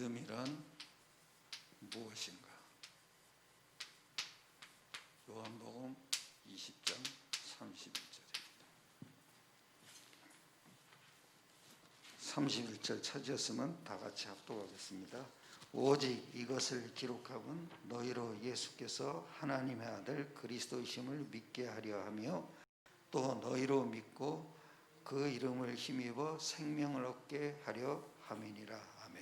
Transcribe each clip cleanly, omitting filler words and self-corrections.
믿음이란 무엇인가? 요한복음 20장 31절입니다. 31절 찾으셨으면 다 같이 합독하겠습니다. 오직 이것을 기록함은 너희로 예수께서 하나님의 아들 그리스도이심을 믿게 하려 하며 또 너희로 믿고 그 이름을 힘입어 생명을 얻게 하려 함이니라. 아멘.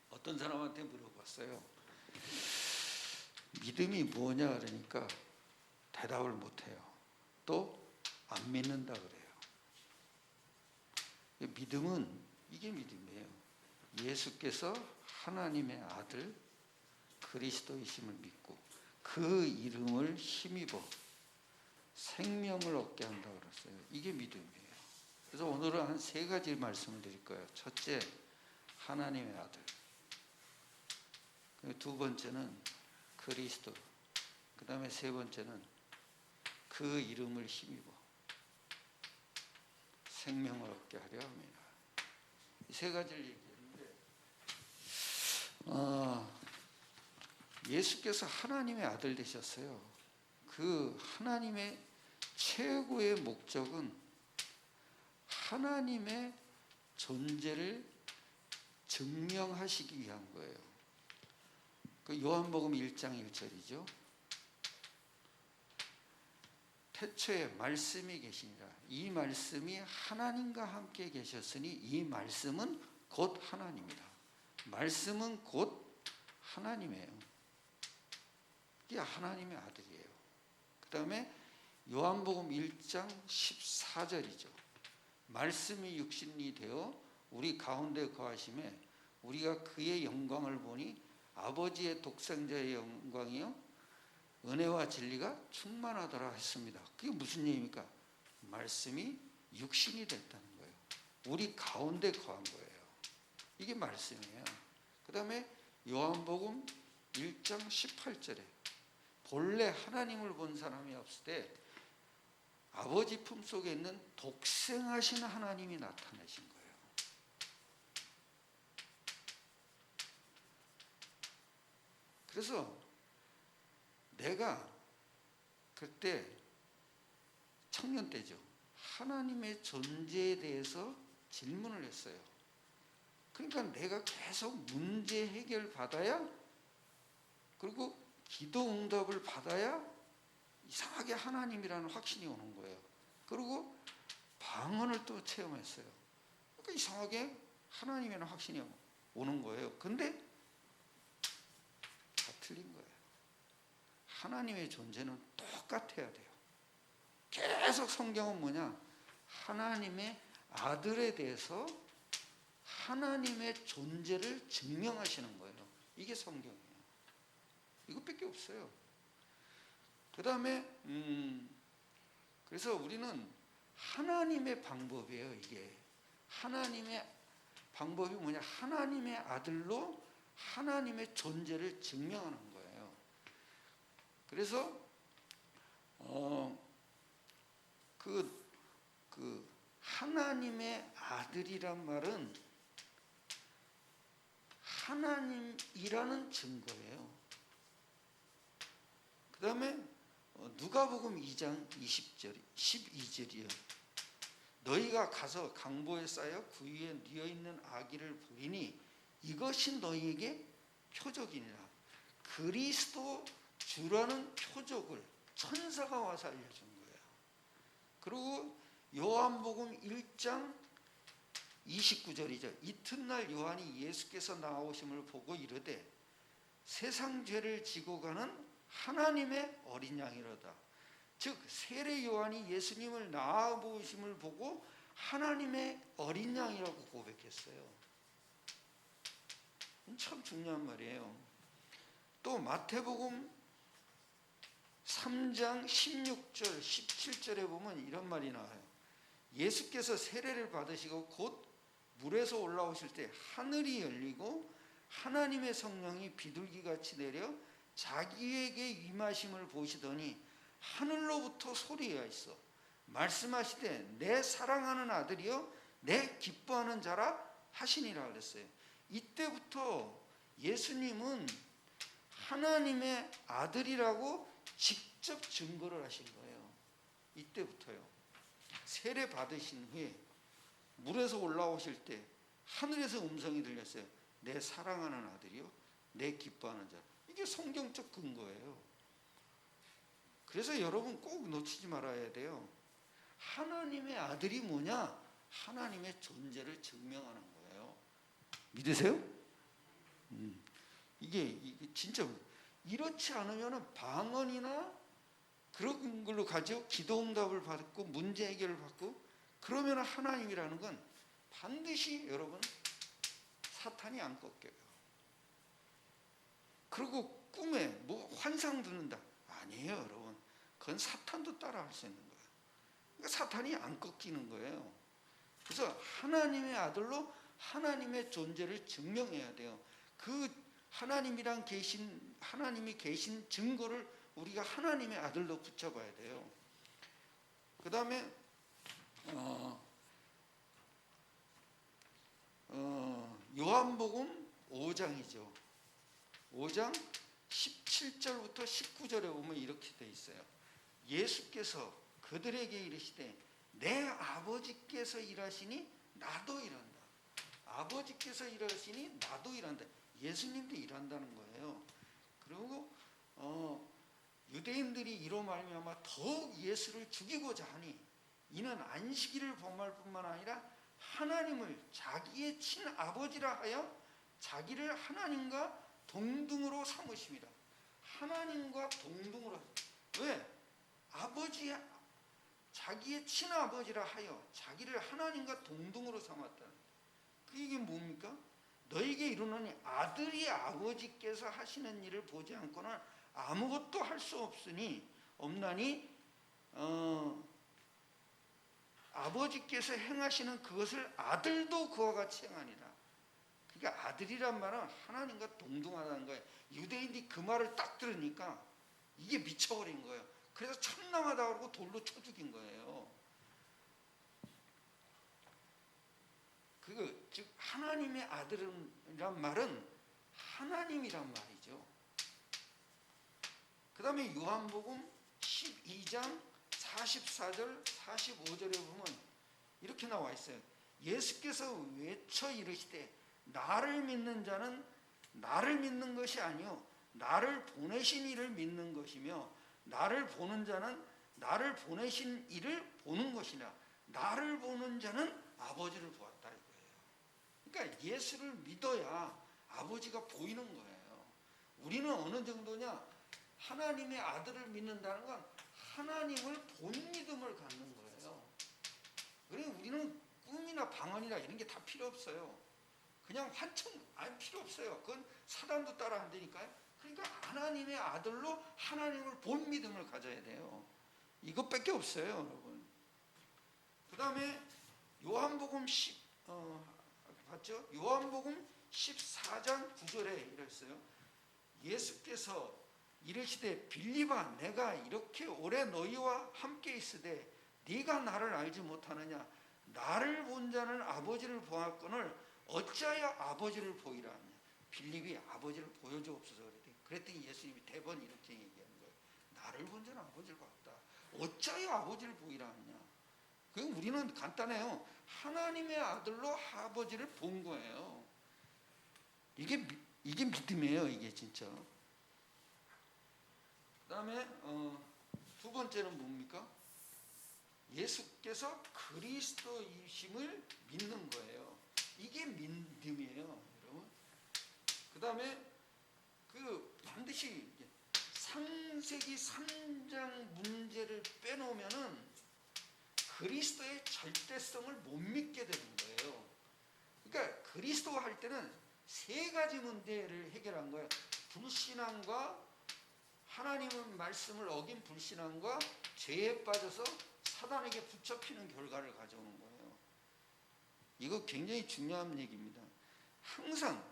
어떤 사람한테 물어봤어요. 믿음이 뭐냐 그러니까 대답을 못해요. 또 안 믿는다 그래요. 믿음은 이게 믿음이에요. 예수께서 하나님의 아들 그리스도이심을 믿고 그 이름을 힘입어 생명을 얻게 한다고 그랬어요. 이게 믿음이에요. 그래서 오늘은 한 세 가지 말씀을 드릴 거예요. 첫째, 하나님의 아들. 두 번째는 그리스도. 그 다음에 세 번째는 그 이름을 힘입어 생명을 얻게 하려 합니다. 이 세 가지를 얘기했는데 예수께서 하나님의 아들 되셨어요. 그 하나님의 최고의 목적은 하나님의 존재를 증명하시기 위한 거예요. 그 요한복음 1장 1절이죠. 태초에 말씀이 계시니라. 이 말씀이 하나님과 함께 계셨으니 이 말씀은 곧 하나님이다. 말씀은 곧 하나님이에요. 이게 하나님의 아들이에요. 그 다음에 요한복음 1장 14절이죠. 말씀이 육신이 되어 우리 가운데 거하심에 우리가 그의 영광을 보니 아버지의 독생자의 영광이요 은혜와 진리가 충만하더라 했습니다. 그게 무슨 얘기입니까? 말씀이 육신이 됐다는 거예요. 우리 가운데 거한 거예요. 이게 말씀이에요. 그 다음에 요한복음 1장 18절에 본래 하나님을 본 사람이 없을 때 아버지 품속에 있는 독생하신 하나님이 나타나신 거예요. 그래서 내가 그때 청년 때죠. 하나님의 존재에 대해서 질문을 했어요. 그러니까 내가 계속 문제 해결 받아야, 그리고 기도 응답을 받아야 이상하게 하나님이라는 확신이 오는 거예요. 그리고 방언을 또 체험했어요. 그러니까 이상하게 하나님이라는 확신이 오는 거예요. 근데 다 틀린 거예요. 하나님의 존재는 똑같아야 돼요. 계속 성경은 뭐냐? 하나님의 아들에 대해서 하나님의 존재를 증명하시는 거예요. 이게 성경이에요. 이것밖에 없어요. 그 다음에 그래서 우리는 하나님의 방법이에요. 이게 하나님의 방법이 뭐냐? 하나님의 아들로 하나님의 존재를 증명하는 거예요. 그래서 그 하나님의 아들이란 말은 하나님이라는 증거예요. 그 다음에 누가복음 2장 12절이요. 너희가 가서 강보에 쌓여 그 위에 뉘어있는 아기를 보리니 이것이 너희에게 표적이니라. 그리스도 주라는 표적을 천사가 와서 알려준 거예요. 그리고 요한복음 1장 29절이죠. 이튿날 요한이 예수께서 나오심을 보고 이르되 세상 죄를 지고 가는 하나님의 어린 양이로다. 즉 세례 요한이 예수님을 나아 보심을 보고 하나님의 어린 양이라고 고백했어요. 참 중요한 말이에요. 또 마태복음 3장 16절 17절에 보면 이런 말이 나와요. 예수께서 세례를 받으시고 곧 물에서 올라오실 때 하늘이 열리고 하나님의 성령이 비둘기같이 내려 자기에게 임하심을 보시더니 하늘로부터 소리가 있어 말씀하시되 내 사랑하는 아들이여 내 기뻐하는 자라 하시니라 그랬어요. 이때부터 예수님은 하나님의 아들이라고 직접 증거를 하신 거예요. 이때부터요. 세례 받으신 후에 물에서 올라오실 때 하늘에서 음성이 들렸어요. 내 사랑하는 아들이요, 내 기뻐하는 자. 이게 성경적 근거예요. 그래서 여러분 꼭 놓치지 말아야 돼요. 하나님의 아들이 뭐냐? 하나님의 존재를 증명하는 거예요. 믿으세요? 이게 진짜 이렇지 않으면 방언이나 그런 걸로 가지고 기도응답을 받고 문제 해결을 받고 그러면 하나님이라는 건 반드시 여러분 사탄이 안 꺾여요. 그리고 꿈에 뭐 환상 듣는다. 아니에요, 여러분. 그건 사탄도 따라할 수 있는 거예요. 그러니까 사탄이 안 꺾이는 거예요. 그래서 하나님의 아들로 하나님의 존재를 증명해야 돼요. 그 하나님이랑 하나님이 계신 증거를 우리가 하나님의 아들로 붙여봐야 돼요. 그 다음에 요한복음 5장이죠. 5장 17절부터 19절에 보면 이렇게 돼 있어요. 예수께서 그들에게 이르시되 내 아버지께서 일하시니 나도 일한다. 아버지께서 일하시니 나도 일한다. 예수님도 일한다는 거예요. 그리고 유대인들이 이로 말미암아 더욱 예수를 죽이고자 하니 이는 안식일을 범할 뿐만 아니라 하나님을 자기의 친아버지라 하여 자기를 하나님과 동등으로 삼으십니다. 하나님과 동등으로. 왜? 자기의 친아버지라 하여 자기를 하나님과 동등으로 삼았다는. 그 얘기는 뭡니까? 너에게 이르노니 아들이 아버지께서 하시는 일을 보지 않고는 아무것도 할 수 없나니 아버지께서 행하시는 그것을 아들도 그와 같이 행하니라. 그러니까 아들이란 말은 하나님과 동등하다는 거예요. 유대인들이 그 말을 딱 들으니까 이게 미쳐버린 거예요. 그래서 참남하다고 그러고 돌로 쳐 죽인 거예요. 즉 하나님의 아들이란 말은 하나님이란 말이죠. 그 다음에 요한복음 12장 44절 45절에 보면 이렇게 나와 있어요. 예수께서 외쳐 이르시되 나를 믿는 자는 나를 믿는 것이 아니요 나를 보내신 이를 믿는 것이며 나를 보는 자는 나를 보내신 이를 보는 것이라. 나를 보는 자는 아버지를 보았다 이거예요. 그러니까 예수를 믿어야 아버지가 보이는 거예요. 우리는 어느 정도냐? 하나님의 아들을 믿는다는 건 하나님을 본 믿음을 갖는 거예요. 그래서 우리는 꿈이나 방언이나 이런 게 다 필요 없어요. 그냥 환청 필요 없어요. 그건 사단도 따라 안 되니까요. 그러니까 하나님의 아들로 하나님을 본 믿음을 가져야 돼요. 이것밖에 없어요, 여러분. 그 다음에 요한복음 봤죠? 요한복음 14장 9절에 이랬어요. 예수께서 이르시되 빌립아 내가 이렇게 오래 너희와 함께 있으되 네가 나를 알지 못하느냐. 나를 본 자는 아버지를 보았거늘 어찌하여 아버지를 보이라 하냐. 빌립이 아버지를 보여주옵소서 그랬더니 예수님이 대번 이렇게 얘기하는 거예요. 나를 본 자는 아버지를 봤다. 어찌하여 아버지를 보이라 하냐. 우리는 간단해요. 하나님의 아들로 아버지를 본 거예요. 이게 믿음이에요. 이게 진짜. 그 다음에 두 번째는 뭡니까? 예수께서 그리스도이심을 믿는 거예요. 이게 믿음이에요, 여러분. 그 다음에 반드시 창세기 3장 문제를 빼놓으면은 그리스도의 절대성을 못 믿게 되는 거예요. 그러니까 그리스도가 할 때는 세 가지 문제를 해결한 거예요. 불신앙과 하나님의 말씀을 어긴 불신앙과 죄에 빠져서 사단에게 붙잡히는 결과를 가져오는 거예요. 이거 굉장히 중요한 얘기입니다. 항상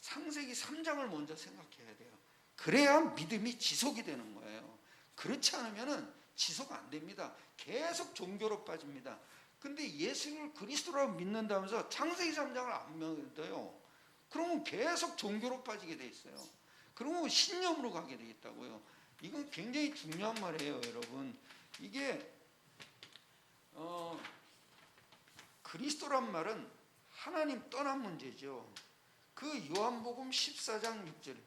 창세기 3장을 먼저 생각해야 돼요. 그래야 믿음이 지속이 되는 거예요. 그렇지 않으면 지속 안 됩니다. 계속 종교로 빠집니다. 근데 예수를 그리스도라고 믿는다면서 창세기 3장을 안 믿어요. 그러면 계속 종교로 빠지게 돼 있어요. 그러면 신념으로 가게 돼 있다고요. 이건 굉장히 중요한 말이에요, 여러분. 이게 그리스도란 말은 하나님 떠난 문제죠. 그 요한복음 14장 6절,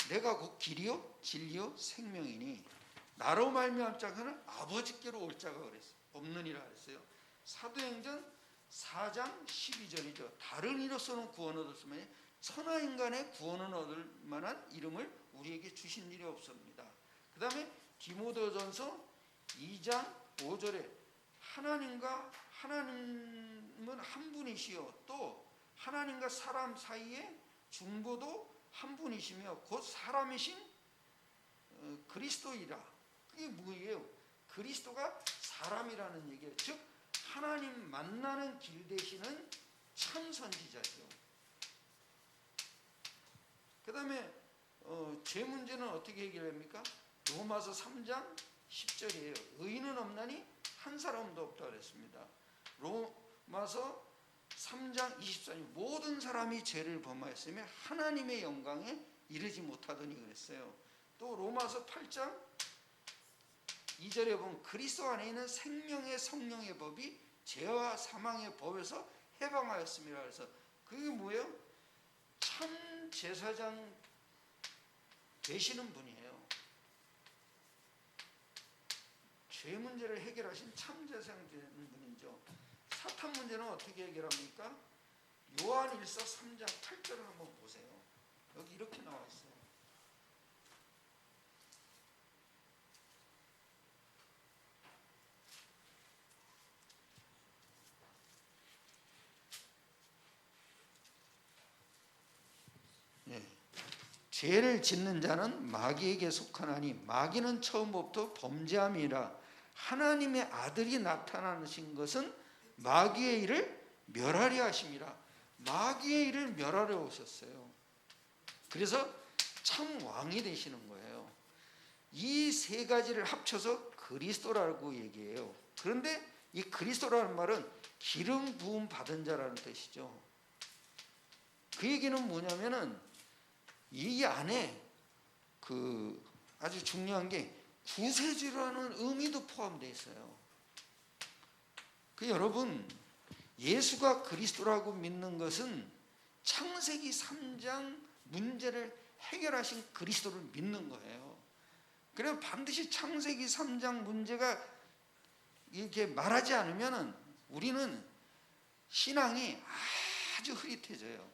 내가 곧 길이요 진리요 생명이니 나로 말미암 자는 아버지께로 올 자가 그랬어요. 없느니라 그랬어요. 사도행전 4장 12절이죠. 다른 이로서는 구원 얻었으면 천하 인간의 구원을 얻을 만한 이름을 우리에게 주신 일이 없습니다. 그 다음에 디모데전서 2장 5절에 하나님은 한 분이시요 또 하나님과 사람 사이에 중보도 한 분이시며 곧 사람이신 그리스도이라. 그게 뭐예요? 그리스도가 사람이라는 얘기예요. 즉 하나님 만나는 길 되시는 참 선지자죠. 그 다음에 죄 문제는 어떻게 해결합니까? 로마서 3장 10절이에요. 의인은 없나니 한 사람도 없다 그랬습니다. 로마서 3장 24절, 모든 사람이 죄를 범하였으며 하나님의 영광에 이르지 못하더니 그랬어요. 또 로마서 8장 2절에 보면 그리스도 안에 있는 생명의 성령의 법이 죄와 사망의 법에서 해방하였습니다. 그래서 그게 뭐예요? 참 제사장 되시는 분이에요. 죄 문제를 해결하신 참 제사장 되는 분이죠. 사탄 문제는 어떻게 해결합니까? 요한일서 3장 8절을 한번 보세요. 여기 이렇게 나와 있어요. 죄를 짓는 자는 마귀에게 속하나니 마귀는 처음부터 범죄함이라. 하나님의 아들이 나타나신 것은 마귀의 일을 멸하려 하심이라. 마귀의 일을 멸하려 오셨어요. 그래서 참 왕이 되시는 거예요. 이 세 가지를 합쳐서 그리스도라고 얘기해요. 그런데 이 그리스도라는 말은 기름 부음 받은 자라는 뜻이죠. 그 얘기는 뭐냐면은 이 안에 아주 중요한 게 구세주라는 의미도 포함되어 있어요. 여러분, 예수가 그리스도라고 믿는 것은 창세기 3장 문제를 해결하신 그리스도를 믿는 거예요. 그래서 반드시 창세기 3장 문제가 이렇게 말하지 않으면 우리는 신앙이 아주 흐릿해져요.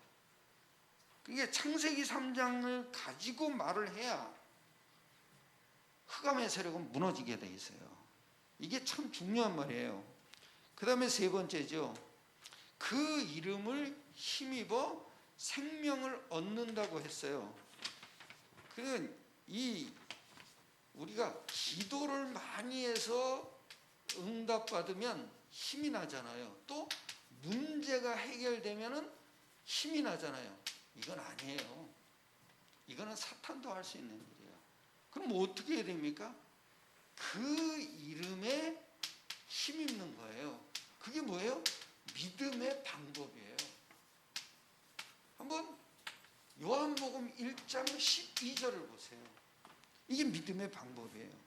그게 창세기 3장을 가지고 말을 해야 흑암의 세력은 무너지게 돼 있어요. 이게 참 중요한 말이에요. 그 다음에 세 번째죠. 그 이름을 힘입어 생명을 얻는다고 했어요. 우리가 기도를 많이 해서 응답받으면 힘이 나잖아요. 또 문제가 해결되면 힘이 나잖아요. 이건 아니에요. 이거는 사탄도 할 수 있는 일이에요. 그럼 어떻게 해야 됩니까? 그 이름에 힘입는 거예요. 그게 뭐예요? 믿음의 방법이에요. 한번 요한복음 1장 12절을 보세요. 이게 믿음의 방법이에요.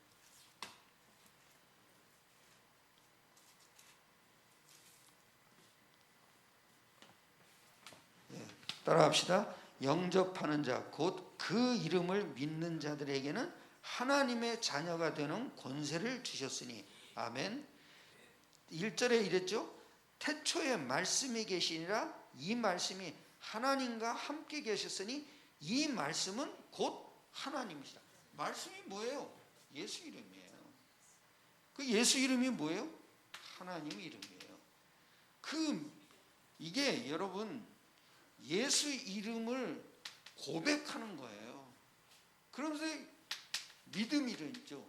따라합시다. 영접하는 자, 곧 그 이름을 믿는 자들에게는 하나님의 자녀가 되는 권세를 주셨으니. 아멘. 1절에 이랬죠. 태초에 말씀이 계시니라. 이 말씀이 하나님과 함께 계셨으니 이 말씀은 곧 하나님이시다. 말씀이 뭐예요? 예수 이름이에요. 그 예수 이름이 뭐예요? 하나님 이름이에요. 이게 여러분 예수 이름을 고백하는 거예요. 그러면서 믿음이 있죠.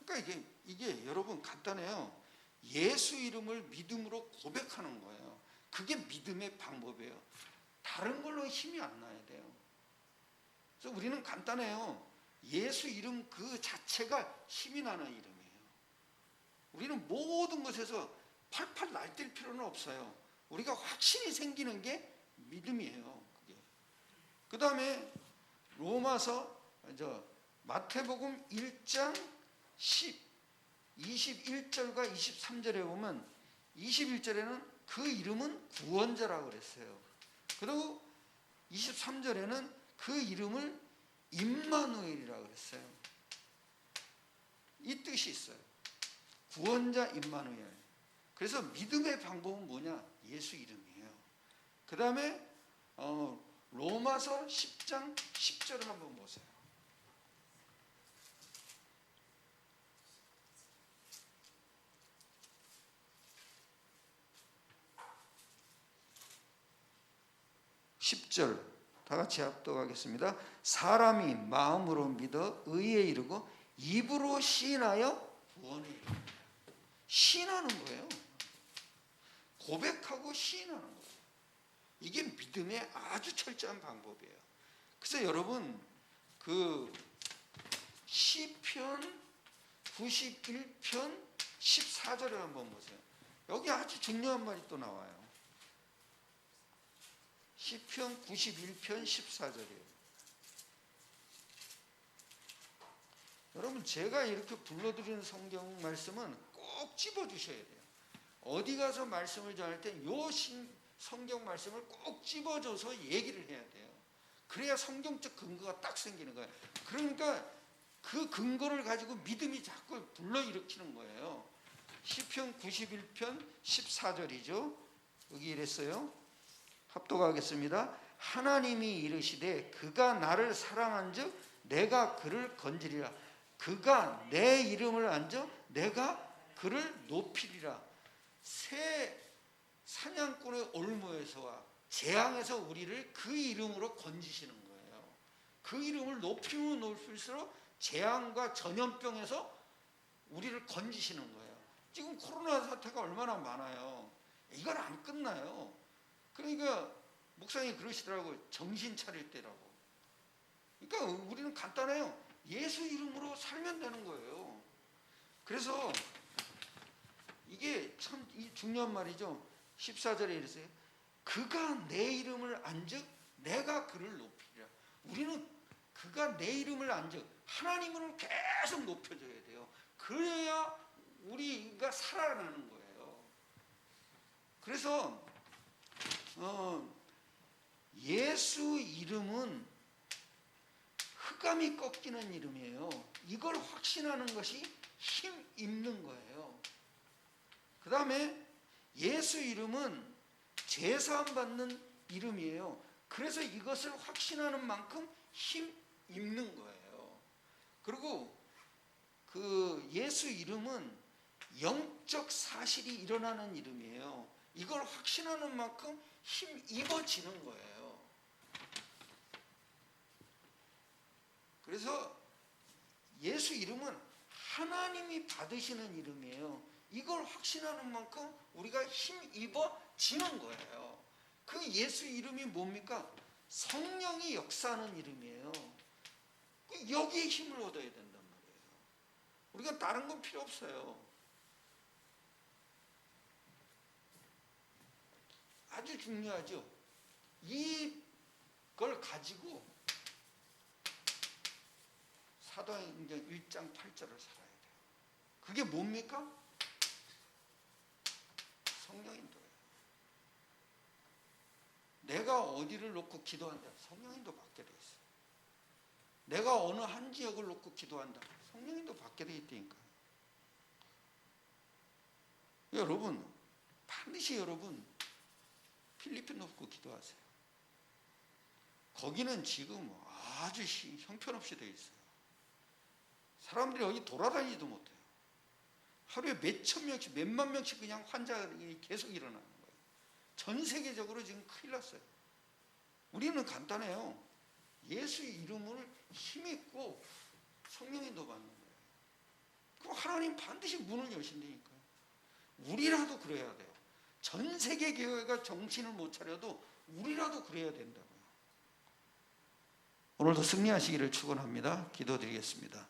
그러니까 이게 여러분 간단해요. 예수 이름을 믿음으로 고백하는 거예요. 그게 믿음의 방법이에요. 다른 걸로 힘이 안 나야 돼요. 그래서 우리는 간단해요. 예수 이름 그 자체가 힘이 나는 이름이에요. 우리는 모든 것에서 팔팔 날뛸 필요는 없어요. 우리가 확신이 생기는 게 믿음이에요. 그게. 그 다음에 로마서 마태복음 1장 21절과 23절에 보면 21절에는 그 이름은 구원자라고 그랬어요. 그리고 23절에는 그 이름을 임마누엘이라고 그랬어요. 이 뜻이 있어요. 구원자 임마누엘. 그래서 믿음의 방법은 뭐냐? 예수 이름이에요. 그 다음에 로마서 10장 10절을 한번 보세요. (10절) 다 같이 합독하겠습니다. 사람이 마음으로 믿어 의에 이르고 입으로 시인하여 구원에 이릅니다. 시인하는 거예요. 고백하고 시인하는 거예요. 이게 믿음의 아주 철저한 방법이에요. 그래서 여러분 그 시편 91편 14절을 한번 보세요. 여기 아주 중요한 말이 또 나와요. 시편 91편 14절이에요. 여러분 제가 이렇게 불러드리는 성경 말씀은 꼭 집어주셔야 돼요. 어디 가서 말씀을 전할 때 요 성경 말씀을 꼭 집어줘서 얘기를 해야 돼요. 그래야 성경적 근거가 딱 생기는 거예요. 그러니까 그 근거를 가지고 믿음이 자꾸 불러일으키는 거예요. 시편 91편 14절이죠. 여기 이랬어요. 합독하겠습니다. 하나님이 이르시되 그가 나를 사랑한즉 내가 그를 건지리라. 그가 내 이름을 안져 내가 그를 높이리라. 새 사냥꾼의 올무에서와 재앙에서 우리를 그 이름으로 건지시는 거예요. 그 이름을 높이면 높일수록 재앙과 전염병에서 우리를 건지시는 거예요. 지금 코로나 사태가 얼마나 많아요. 이건 안 끝나요. 그러니까 목사님이 그러시더라고요. 정신 차릴 때라고. 그러니까 우리는 간단해요. 예수 이름으로 살면 되는 거예요. 그래서 이게 참 중요한 말이죠. 14절에 이랬어요. 그가 내 이름을 안즉 내가 그를 높이리라. 우리는 그가 내 이름을 안즉 하나님을 계속 높여줘야 돼요. 그래야 우리가 살아나는 거예요. 그래서 예수 이름은 흑암이 꺾이는 이름이에요. 이걸 확신하는 것이 힘 입는 거예요. 그 다음에 예수 이름은 제사함 받는 이름이에요. 그래서 이것을 확신하는 만큼 힘 입는 거예요. 그리고 그 예수 이름은 영적 사실이 일어나는 이름이에요. 이걸 확신하는 만큼 힘 입어지는 거예요. 그래서 예수 이름은 하나님이 받으시는 이름이에요. 이걸 확신하는 만큼 우리가 힘 입어지는 거예요. 그 예수 이름이 뭡니까? 성령이 역사하는 이름이에요. 여기에 힘을 얻어야 된단 말이에요. 우리가 다른 건 필요 없어요. 아주 중요하죠. 이걸 가지고 사도행전 1장 8절을 살아야 돼요. 그게 뭡니까? 성령인도예요. 내가 어디를 놓고 기도한다. 성령인도 받게 돼 있어요. 내가 어느 한 지역을 놓고 기도한다. 성령인도 받게 돼 있다니까요. 여러분 반드시 여러분 필리핀 놓고 기도하세요. 거기는 지금 아주 형편없이 돼 있어요. 사람들이 여기 돌아다니지도 못해요. 하루에 몇천 명씩 몇만 명씩 그냥 환자가 계속 일어나는 거예요. 전 세계적으로 지금 큰일 났어요. 우리는 간단해요. 예수 이름을 힘있고 성령인도 받는 거예요. 그럼 하나님 반드시 문을 여신다니까요. 우리라도 그래야 돼요. 전 세계 교회가 정신을 못 차려도 우리라도 그래야 된다고요. 오늘도 승리하시기를 축원합니다. 기도드리겠습니다.